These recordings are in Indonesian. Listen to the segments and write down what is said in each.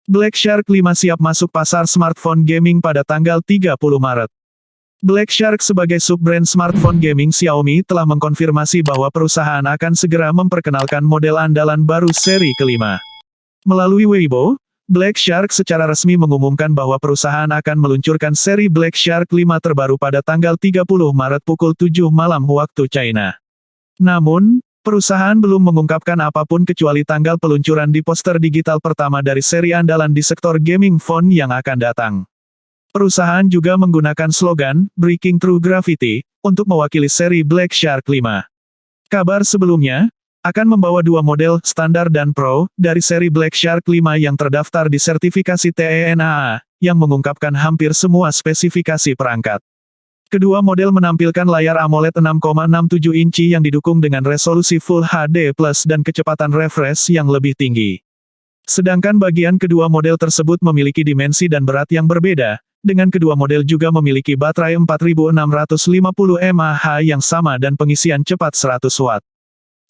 Black Shark 5 siap masuk pasar smartphone gaming pada tanggal 30 Maret. Black Shark sebagai sub-brand smartphone gaming Xiaomi telah mengkonfirmasi bahwa perusahaan akan segera memperkenalkan model andalan baru seri kelima. Melalui Weibo, Black Shark secara resmi mengumumkan bahwa perusahaan akan meluncurkan seri Black Shark 5 terbaru pada tanggal 30 Maret pukul 7 malam waktu China. Namun, perusahaan belum mengungkapkan apapun kecuali tanggal peluncuran di poster digital pertama dari seri andalan di sektor gaming phone yang akan datang. Perusahaan juga menggunakan slogan, Breaking Through Gravity, untuk mewakili seri Black Shark 5. Kabar sebelumnya, akan membawa dua model, standar dan pro, dari seri Black Shark 5 yang terdaftar di sertifikasi TENAA, yang mengungkapkan hampir semua spesifikasi perangkat. Kedua model menampilkan layar AMOLED 6,67 inci yang didukung dengan resolusi Full HD+ dan kecepatan refresh yang lebih tinggi. Sedangkan bagian kedua model tersebut memiliki dimensi dan berat yang berbeda, dengan kedua model juga memiliki baterai 4650 mAh yang sama dan pengisian cepat 100 Watt.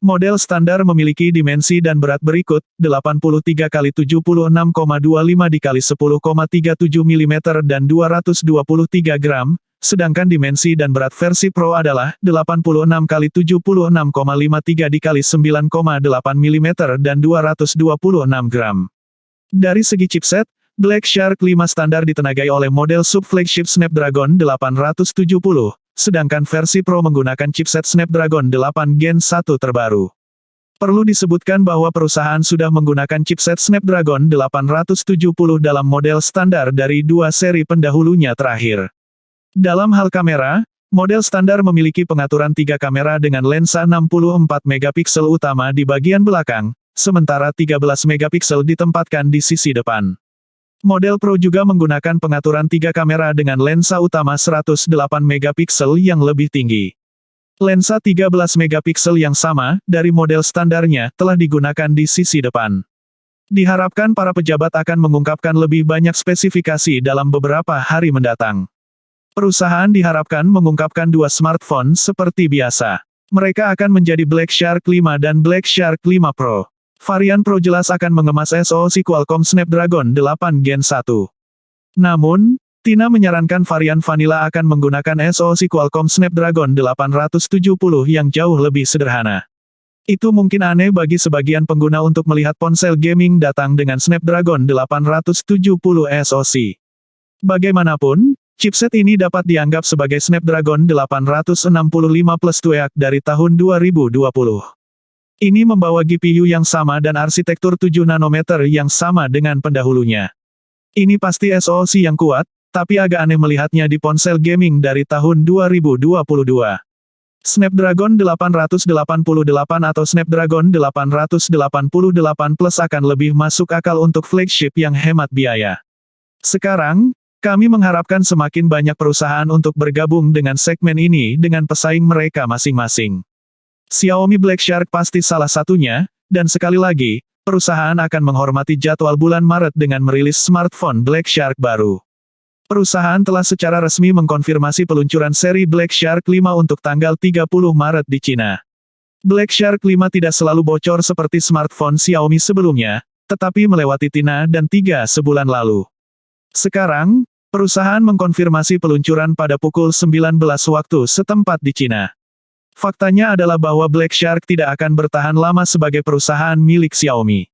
Model standar memiliki dimensi dan berat berikut, 83 x 76,25 x 10,37 mm dan 223 gram, sedangkan dimensi dan berat versi Pro adalah 86 x 76,53 x 9,8 mm dan 226 gram. Dari segi chipset, Black Shark 5 standar ditenagai oleh model sub-flagship Snapdragon 870, sedangkan versi Pro menggunakan chipset Snapdragon 8 Gen 1 terbaru. Perlu disebutkan bahwa perusahaan sudah menggunakan chipset Snapdragon 870 dalam model standar dari dua seri pendahulunya terakhir. Dalam hal kamera, model standar memiliki pengaturan 3 kamera dengan lensa 64 megapiksel utama di bagian belakang, sementara 13 megapiksel ditempatkan di sisi depan. Model Pro juga menggunakan pengaturan 3 kamera dengan lensa utama 108 megapiksel yang lebih tinggi. Lensa 13 megapiksel yang sama, dari model standarnya, telah digunakan di sisi depan. Diharapkan para pejabat akan mengungkapkan lebih banyak spesifikasi dalam beberapa hari mendatang. Perusahaan diharapkan mengungkapkan dua smartphone seperti biasa. Mereka akan menjadi Black Shark 5 dan Black Shark 5 Pro. Varian Pro jelas akan mengemas SoC Qualcomm Snapdragon 8 Gen 1. Namun, Tina menyarankan varian Vanilla akan menggunakan SoC Qualcomm Snapdragon 870 yang jauh lebih sederhana. Itu mungkin aneh bagi sebagian pengguna untuk melihat ponsel gaming datang dengan Snapdragon 870 SoC. Bagaimanapun, chipset ini dapat dianggap sebagai Snapdragon 865 Plus Tweak dari tahun 2020. Ini membawa GPU yang sama dan arsitektur 7 nanometer yang sama dengan pendahulunya. Ini pasti SoC yang kuat, tapi agak aneh melihatnya di ponsel gaming dari tahun 2022. Snapdragon 888 atau Snapdragon 888 Plus akan lebih masuk akal untuk flagship yang hemat biaya. Sekarang, kami mengharapkan semakin banyak perusahaan untuk bergabung dengan segmen ini dengan pesaing mereka masing-masing. Xiaomi Black Shark pasti salah satunya, dan sekali lagi, perusahaan akan menghormati jadwal bulan Maret dengan merilis smartphone Black Shark baru. Perusahaan telah secara resmi mengkonfirmasi peluncuran seri Black Shark 5 untuk tanggal 30 Maret di Cina. Black Shark 5 tidak selalu bocor seperti smartphone Xiaomi sebelumnya, tetapi melewati Tina dan 3 sebulan lalu. Sekarang, perusahaan mengkonfirmasi peluncuran pada pukul 19 waktu setempat di Cina. Faktanya adalah bahwa Black Shark tidak akan bertahan lama sebagai perusahaan milik Xiaomi.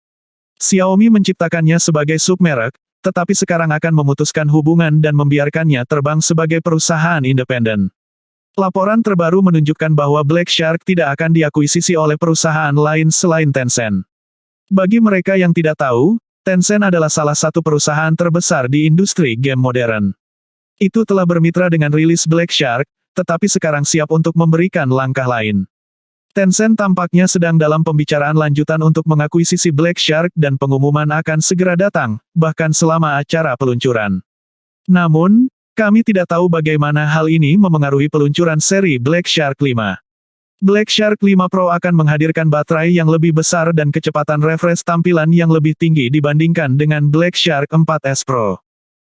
Xiaomi menciptakannya sebagai submerek, tetapi sekarang akan memutuskan hubungan dan membiarkannya terbang sebagai perusahaan independen. Laporan terbaru menunjukkan bahwa Black Shark tidak akan diakuisisi oleh perusahaan lain selain Tencent. Bagi mereka yang tidak tahu, Tencent adalah salah satu perusahaan terbesar di industri game modern. Itu telah bermitra dengan rilis Black Shark, tetapi sekarang siap untuk memberikan langkah lain. Tencent tampaknya sedang dalam pembicaraan lanjutan untuk mengakuisisi Black Shark dan pengumuman akan segera datang, bahkan selama acara peluncuran. Namun, kami tidak tahu bagaimana hal ini memengaruhi peluncuran seri Black Shark 5. Black Shark 5 Pro akan menghadirkan baterai yang lebih besar dan kecepatan refresh tampilan yang lebih tinggi dibandingkan dengan Black Shark 4S Pro.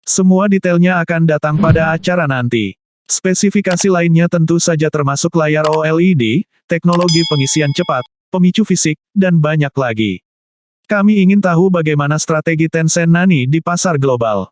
Semua detailnya akan datang pada acara nanti. Spesifikasi lainnya tentu saja termasuk layar OLED, teknologi pengisian cepat, pemicu fisik, dan banyak lagi. Kami ingin tahu bagaimana strategi Tencent Nani di pasar global.